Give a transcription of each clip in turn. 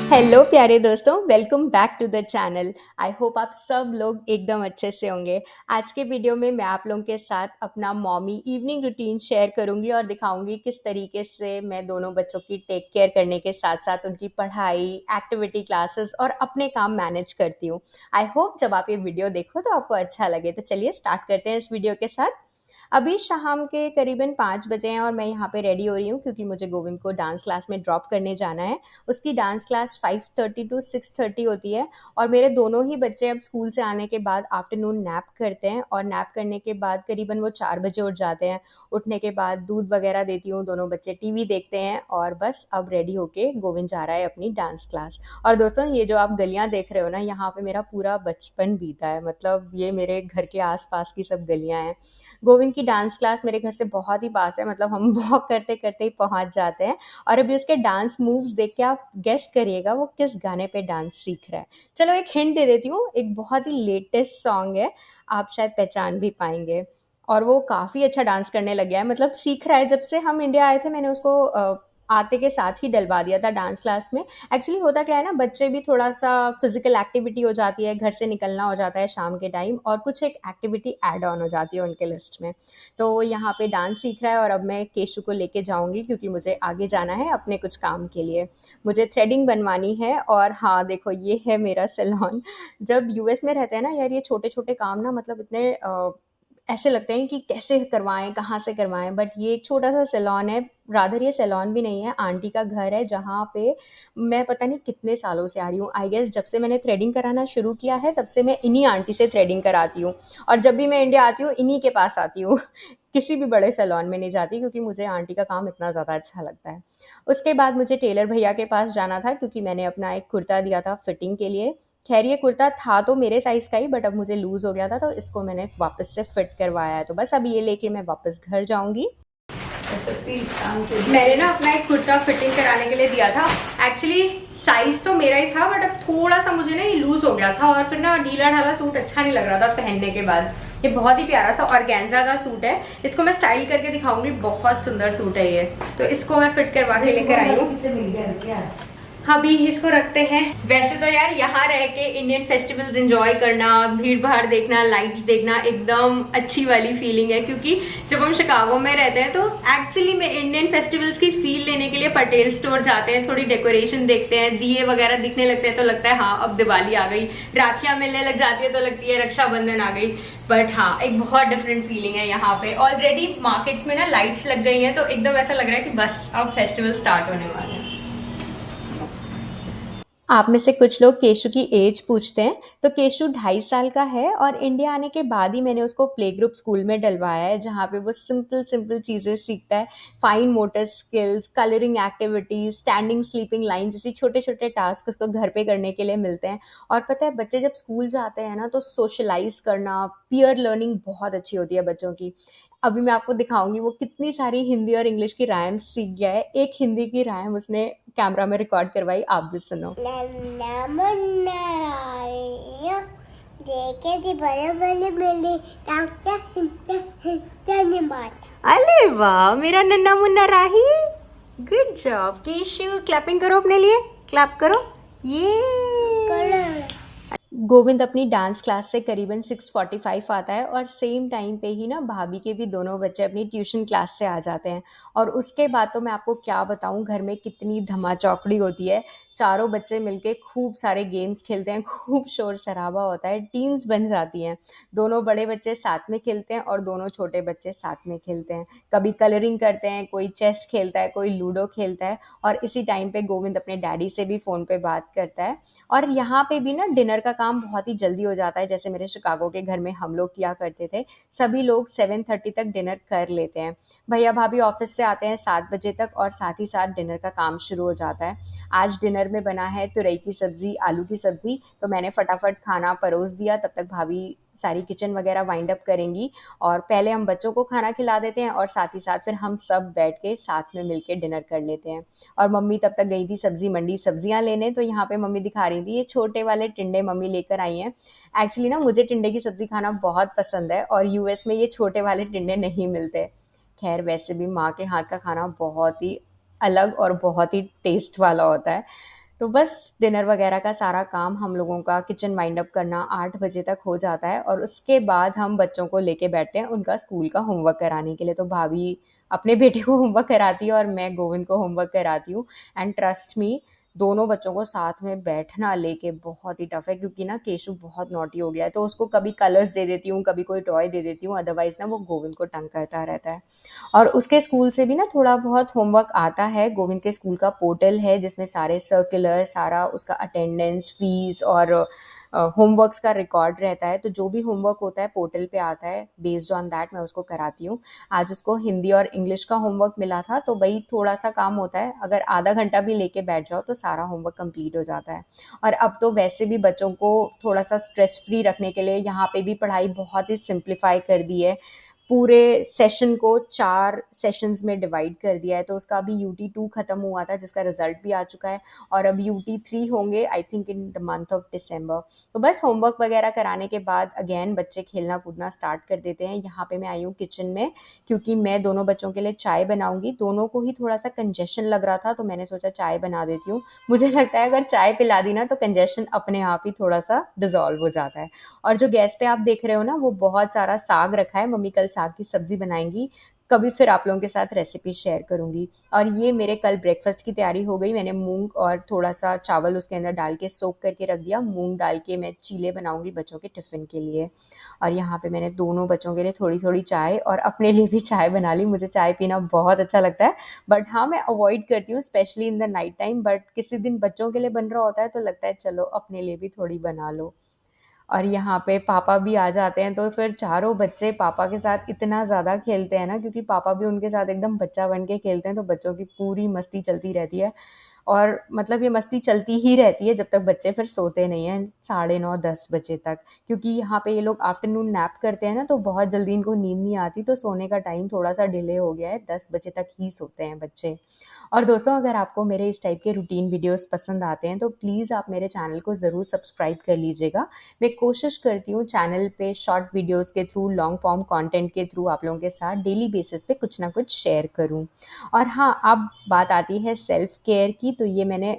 Hello प्यारे दोस्तों, welcome back to the channel. I hope आप सब लोग एकदम अच्छे से होंगे। आज के वीडियो में मैं आप लोगों के साथ अपना मॉमी इवनिंग रूटीन शेयर करूंगी और दिखाऊंगी किस तरीके से मैं दोनों बच्चों की टेक केयर करने के साथ साथ उनकी पढ़ाई, एक्टिविटी क्लासेस और अपने काम मैनेज करती हूँ। आई होप जब आप ये वीडियो देखो तो आपको अच्छा लगे। तो चलिए स्टार्ट करते हैं इस वीडियो के साथ। अभी शाम के करीबन 5 बजे हैं और मैं यहाँ पे रेडी हो रही हूँ क्योंकि मुझे गोविंद को डांस क्लास में ड्रॉप करने जाना है। उसकी डांस क्लास 5:30 टू 6:30 होती है और मेरे दोनों ही बच्चे अब स्कूल से आने के बाद आफ्टरनून नैप करते हैं और नैप करने के बाद करीबन वो 4 बजे उठ जाते हैं। उठने के बाद दूध वगैरह देती हूँ, दोनों बच्चे टीवी देखते हैं और बस अब रेडी होके गोविंद जा रहा है अपनी डांस क्लास। और दोस्तों, ये जो आप गलियाँ देख रहे हो ना, यहाँ पे मेरा पूरा बचपन बीता है। मतलब ये मेरे घर के आसपास की सब गलियाँ हैं। गोविंद की डांस क्लास मेरे घर से बहुत ही पास है, मतलब हम वॉक करते करते ही पहुंच जाते हैं। और अभी उसके डांस मूव्स देख के आप गेस करिएगा वो किस गाने पे डांस सीख रहा है। चलो एक हिंट दे देती हूँ, एक बहुत ही लेटेस्ट सॉन्ग है, आप शायद पहचान भी पाएंगे। और वो काफ़ी अच्छा डांस करने लग गया है, मतलब सीख रहा है। जब से हम इंडिया आए थे मैंने उसको आते के साथ ही डलवा दिया था डांस क्लास में। एक्चुअली होता क्या है ना, बच्चे भी थोड़ा सा फिजिकल एक्टिविटी हो जाती है, घर से निकलना हो जाता है शाम के टाइम और कुछ एक एक्टिविटी ऐड ऑन हो जाती है उनके लिस्ट में। तो वो यहाँ पे डांस सीख रहा है और अब मैं केशु को लेके जाऊंगी क्योंकि मुझे आगे जाना है अपने कुछ काम के लिए। मुझे थ्रेडिंग बनवानी है और हाँ देखो, ये है मेरा सैलून। जब यूएस में रहते हैं ना यार, ये छोटे छोटे काम ना मतलब इतने ऐसे लगते हैं कि कैसे करवाएं, कहाँ से करवाएं, बट ये एक छोटा सा सैलून है। रादर ये सैलून भी नहीं है, आंटी का घर है जहाँ पे मैं पता नहीं कितने सालों से आ रही हूँ। आई गेस जब से मैंने थ्रेडिंग कराना शुरू किया है तब से मैं इन्हीं आंटी से थ्रेडिंग कराती हूँ। और जब भी मैं इंडिया आती हूँ इन्हीं के पास आती हूँ। किसी भी बड़े सैलून में नहीं जाती क्योंकि मुझे आंटी का काम इतना ज़्यादा अच्छा लगता है। उसके बाद मुझे टेलर भैया के पास जाना था क्योंकि मैंने अपना एक कुर्ता दिया था फिटिंग के लिए। खैर ये कुर्ता था तो मेरे साइज़ का ही, बट अब मुझे लूज़ हो गया था तो इसको मैंने वापस से फिट करवाया है। तो बस अब ये लेके मैं वापस घर जाऊंगी। मैंने ना अपना एक कुर्ता फिटिंग कराने के लिए दिया था। एक्चुअली साइज तो मेरा ही था बट अब थोड़ा सा मुझे ना ये लूज हो गया था और फिर ना ढीला ढाला सूट अच्छा नहीं लग रहा था पहनने के बाद। ये बहुत ही प्यारा सा ऑर्गेन्जा का सूट है, इसको मैं स्टाइल करके दिखाऊंगी। बहुत सुंदर सूट है ये, तो इसको मैं फिट करवा के लेकर आई हूँ। अभी इसको रखते हैं। वैसे तो यार यहाँ रह के इंडियन फेस्टिवल्स एंजॉय करना, भीड़ भाड़ देखना, लाइट्स देखना एकदम अच्छी वाली फीलिंग है। क्योंकि जब हम शिकागो में रहते हैं तो एक्चुअली में इंडियन फेस्टिवल्स की फील लेने के लिए पटेल स्टोर जाते हैं, थोड़ी डेकोरेशन देखते हैं, दिए वगैरह दिखने लगते हैं तो लगता है हाँ अब दिवाली आ गई। राखियां मिलने लग जाती है तो लगती है रक्षाबंधन आ गई। बट हाँ, एक बहुत डिफरेंट फीलिंग है यहाँ पे। ऑलरेडी मार्केट्स में ना लाइट्स लग गई हैं तो एकदम ऐसा लग रहा है कि बस अब फेस्टिवल स्टार्ट होने वाले हैं। आप में से कुछ लोग केशु की एज पूछते हैं, तो केशु 2.5 साल का है और इंडिया आने के बाद ही मैंने उसको प्ले ग्रुप स्कूल में डलवाया है जहाँ पे वो सिंपल सिंपल चीज़ें सीखता है। Fine motor skills, colouring activities, standing sleeping line जैसी छोटे छोटे टास्क उसको घर पे करने के लिए मिलते हैं। और पता है, बच्चे जब स्कूल जाते हैं ना तो सोशलाइज करना, पीयर लर्निंग बहुत अच्छी होती है बच्चों की। अभी मैं आपको दिखाऊंगी वो कितनी सारी हिंदी और इंग्लिश की राइम्स सीख गया है। एक हिंदी की राइम उसने कैमरा में रिकॉर्ड करवाई, आप भी सुनो। नन्ना मुन्ना रानिया, देखे थी बड़े बड़े मेले, धन्यवाद। अरे वाह मेरा नन्ना मुन्ना राही, गुड जॉब केशु। क्लैपिंग करो अपने लिए, क्लैप करो। ये गोविंद अपनी डांस क्लास से करीबन 6:45 आता है और सेम टाइम पे ही ना भाभी के भी दोनों बच्चे अपनी ट्यूशन क्लास से आ जाते हैं। और उसके बाद तो मैं आपको क्या बताऊं, घर में कितनी धमा चौकड़ी होती है। चारों बच्चे मिलके खूब सारे गेम्स खेलते हैं, खूब शोर शराबा होता है, टीम्स बन जाती हैं। दोनों बड़े बच्चे साथ में खेलते हैं और दोनों छोटे बच्चे साथ में खेलते हैं। कभी कलरिंग करते हैं, कोई चेस खेलता है, कोई लूडो खेलता है। और इसी टाइम पे गोविंद अपने डैडी से भी फ़ोन पे बात करता है। और यहाँ पे भी ना डिनर का काम बहुत ही जल्दी हो जाता है, जैसे मेरे शिकागो के घर में हम लोग किया करते थे। सभी लोग 7:30 तक डिनर कर लेते हैं। भैया भाभी ऑफिस से आते हैं 7 बजे तक और साथ ही साथ डिनर का काम शुरू हो जाता है। आज डिनर में बना है तुरई की सब्जी, आलू की सब्जी, तो मैंने फटाफट खाना परोस दिया, तब तक भाभी सारी किचन वगैरह वाइंड अप करेंगी। और पहले हम बच्चों को खाना खिला देते हैं और साथ ही साथ फिर हम सब बैठ के साथ में मिलके डिनर कर लेते हैं। और मम्मी तब तक गई थी सब्जी मंडी सब्जियां लेने, तो यहाँ पे मम्मी दिखा रही थी ये छोटे वाले टिंडे मम्मी लेकर आई हैं। एक्चुअली ना मुझे टिंडे की सब्जी खाना बहुत पसंद है और यूएस में ये छोटे वाले टिंडे नहीं मिलते। खैर वैसे भी माँ के हाथ का खाना बहुत ही अलग और बहुत ही टेस्ट वाला होता है। तो बस डिनर वगैरह का सारा काम हम लोगों का किचन वाइंड अप करना 8 बजे तक हो जाता है, और उसके बाद हम बच्चों को लेके बैठते हैं उनका स्कूल का होमवर्क कराने के लिए। तो भाभी अपने बेटे को होमवर्क कराती है और मैं गोविंद को होमवर्क कराती हूँ। एंड ट्रस्ट मी, दोनों बच्चों को साथ में बैठना लेके बहुत ही टफ है, क्योंकि ना केशु बहुत नॉटी हो गया है, तो उसको कभी कलर्स दे देती हूँ, कभी कोई टॉय दे देती हूँ, अदरवाइज ना वो गोविंद को तंग करता रहता है। और उसके स्कूल से भी ना थोड़ा बहुत होमवर्क आता है। गोविंद के स्कूल का पोर्टल है जिसमें सारे सर्कुलर, सारा उसका अटेंडेंस, फीस और होमवर्क्स का रिकॉर्ड रहता है। तो जो भी होमवर्क होता है पोर्टल पे आता है, बेस्ड ऑन दैट मैं उसको कराती हूँ। आज उसको हिंदी और इंग्लिश का होमवर्क मिला था, तो वही थोड़ा सा काम होता है, अगर आधा घंटा भी लेके बैठ जाओ तो सारा होमवर्क कंप्लीट हो जाता है। और अब तो वैसे भी बच्चों को थोड़ा सा स्ट्रेस फ्री रखने के लिए यहाँ पे भी पढ़ाई बहुत ही सिंप्लीफाई कर दी है। पूरे सेशन को 4 सेशंस में डिवाइड कर दिया है। तो उसका अभी UT2 खत्म हुआ था, जिसका रिजल्ट भी आ चुका है, और अब UT3 होंगे I think in the month of December. तो बस होमवर्क वगैरह कराने के बाद अगेन बच्चे खेलना कूदना स्टार्ट कर देते हैं। यहाँ पे मैं आई हूँ किचन में, क्योंकि मैं दोनों बच्चों के लिए चाय बनाऊंगी। दोनों को ही थोड़ा सा कंजेशन लग रहा था, तो मैंने सोचा चाय बना देती हूँ। मुझे लगता है अगर चाय पिला दी ना तो कंजेशन अपने आप ही थोड़ा सा डिजॉल्व हो जाता है। और जो गैस पे आप देख रहे हो ना, वो बहुत सारा साग रखा है, मम्मी कल साग की सब्जी बनाएंगी। कभी फिर आप लोगों के साथ रेसिपी शेयर करूंगी। और ये मेरे कल ब्रेकफास्ट की तैयारी हो गई। मैंने मूंग और थोड़ा सा चावल उसके अंदर डाल के सोक करके रख दिया। मूंग डाल के मैं चीले बनाऊंगी बच्चों के टिफ़िन के लिए। और यहाँ पे मैंने दोनों बच्चों के लिए थोड़ी थोड़ी चाय और अपने लिए भी चाय बना ली। मुझे चाय पीना बहुत अच्छा लगता है, बट हाँ मैं अवॉइड करती हूँ specially in the night time. But किसी दिन बच्चों के लिए बन रहा होता है तो लगता है चलो अपने लिए भी थोड़ी बना लो। और यहाँ पे पापा भी आ जाते हैं, तो फिर चारों बच्चे पापा के साथ इतना ज़्यादा खेलते हैं ना, क्योंकि पापा भी उनके साथ एकदम बच्चा बन के खेलते हैं, तो बच्चों की पूरी मस्ती चलती रहती है। और मतलब ये मस्ती चलती ही रहती है जब तक बच्चे फिर सोते नहीं हैं 9:30-10 बजे तक, क्योंकि यहाँ पे ये लोग आफ्टरनून नैप करते हैं ना, तो बहुत जल्दी इनको नींद नहीं आती, तो सोने का टाइम थोड़ा सा डिले हो गया है, 10 बजे तक ही सोते हैं बच्चे। और दोस्तों, अगर आपको मेरे इस टाइप के रूटीन वीडियोस पसंद आते हैं तो प्लीज़ आप मेरे चैनल को ज़रूर सब्सक्राइब कर लीजिएगा। मैं कोशिश करती हूँ चैनल पे शॉर्ट वीडियोस के थ्रू, लॉन्ग फॉर्म कंटेंट के थ्रू आप लोगों के साथ डेली बेसिस पे कुछ ना कुछ शेयर करूँ। और हाँ, अब बात आती है सेल्फ केयर की, तो ये मैंने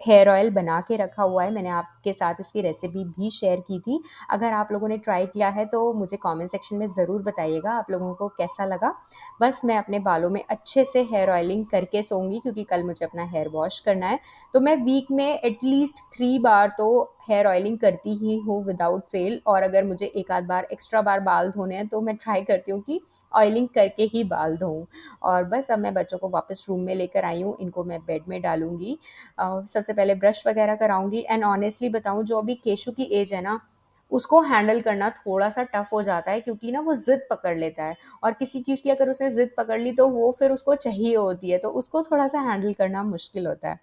हेयर ऑयल बना के रखा हुआ है। मैंने आपके साथ इसकी रेसिपी भी शेयर की थी। अगर आप लोगों ने ट्राई किया है तो मुझे कमेंट सेक्शन में ज़रूर बताइएगा आप लोगों को कैसा लगा। बस मैं अपने बालों में अच्छे से हेयर ऑयलिंग करके सोऊंगी, क्योंकि कल मुझे अपना हेयर वॉश करना है। तो मैं वीक में एटलीस्ट 3 बार तो हेयर ऑयलिंग करती ही हूँ विदाउट फेल। और अगर मुझे एक आध बार एक्स्ट्रा बार बाल धोने हैं तो मैं ट्राई करती हूँ कि ऑयलिंग करके ही बाल धोऊं। और बस अब मैं बच्चों को वापस रूम में लेकर आई हूँ, इनको मैं बेड में डालूंगी। सबसे पहले ब्रश वगैरह कराऊंगी। एंड ऑनेस्टली बताऊं, जो अभी केशु की एज है ना, उसको हैंडल करना थोड़ा सा टफ हो जाता है, क्योंकि ना वो जिद पकड़ लेता है, और किसी चीज़ की अगर उसने जिद पकड़ ली तो वो फिर उसको चाहिए होती है, तो उसको थोड़ा सा हैंडल करना मुश्किल होता है।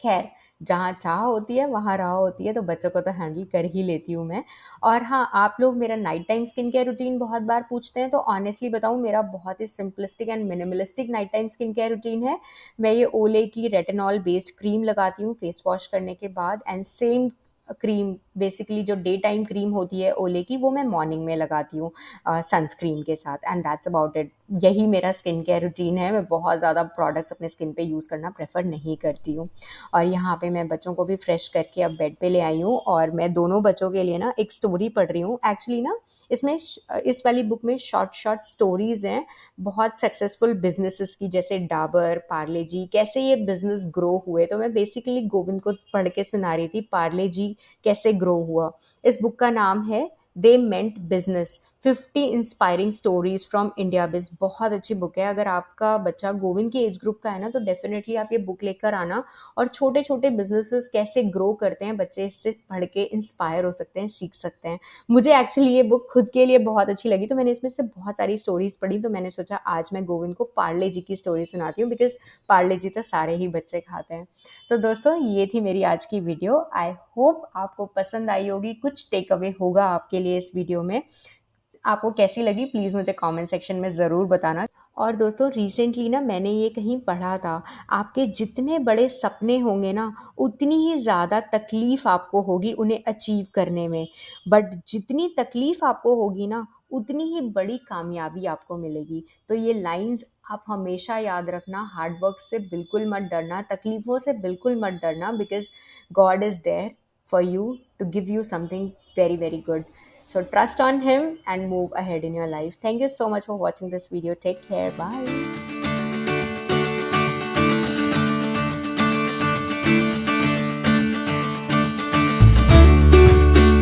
खैर, जहाँ चाह होती है वहाँ राह होती है, तो बच्चों को तो हैंडल कर ही लेती हूँ मैं। और हाँ, आप लोग मेरा night time skin care routine बहुत बार पूछते हैं, तो ऑनेस्टली बताऊँ, मेरा बहुत ही simplistic and minimalistic night time skin care routine है। मैं ये ओले की रेटिनॉल बेस्ड क्रीम लगाती हूँ फेस वॉश करने के बाद। एंड सेम क्रीम, बेसिकली जो डे टाइम क्रीम होती है ओले की, वो मैं मॉर्निंग में लगाती हूँ सनस्क्रीन के साथ। And that's about it. यही मेरा स्किन केयर रूटीन है। मैं बहुत ज़्यादा प्रोडक्ट्स अपने स्किन पे यूज़ करना प्रेफर नहीं करती हूँ। और यहाँ पे मैं बच्चों को भी फ्रेश करके अब बेड पे ले आई हूँ, और मैं दोनों बच्चों के लिए ना एक स्टोरी पढ़ रही हूँ। एक्चुअली ना, इसमें इस वाली बुक में शॉर्ट शॉर्ट स्टोरीज हैं बहुत सक्सेसफुल बिजनेसेस की, जैसे डाबर, पार्ले जी, कैसे ये बिजनेस ग्रो हुए। तो मैं बेसिकली गोविंद को पढ़ के सुना रही थी पार्ले जी कैसे ग्रो हुआ। इस बुक का नाम है the mint business, 50 inspiring stories from India biz. बहुत अच्छी बुक है। अगर आपका बच्चा गोविंद के एज ग्रुप का है ना, तो डेफिनेटली आप ये बुक लेकर आना। और छोटे छोटे बिजनेसेस कैसे ग्रो करते हैं बच्चे, इससे पढ़ के इंस्पायर हो सकते हैं, सीख सकते हैं। मुझे एक्चुअली ये बुक खुद के लिए बहुत अच्छी लगी, तो मैंने इसमें से बहुत सारी स्टोरीज पढ़ी। तो मैंने सोचा आज मैं गोविंद को पार्ले जी की स्टोरी सुनाती हूँ, बिकॉज पार्ले जी तो सारे ही बच्चे खाते हैं। तो दोस्तों, ये थी मेरी आज की वीडियो। आई होप आपको पसंद आई होगी, कुछ टेक अवे होगा आपके लिए इस वीडियो में। आपको कैसी लगी प्लीज़ मुझे कमेंट सेक्शन में ज़रूर बताना। और दोस्तों, रिसेंटली ना मैंने ये कहीं पढ़ा था, आपके जितने बड़े सपने होंगे ना, उतनी ही ज़्यादा तकलीफ़ आपको होगी उन्हें अचीव करने में। बट जितनी तकलीफ़ आपको होगी ना, उतनी ही बड़ी कामयाबी आपको मिलेगी। तो ये लाइंस आप हमेशा याद रखना, हार्ड वर्क से बिल्कुल मत डरना, तकलीफ़ों से बिल्कुल मत डरना, because God is there for you to give you something very, very good. So trust on him and move ahead in your life. Thank you so much for watching this video. Take care. Bye.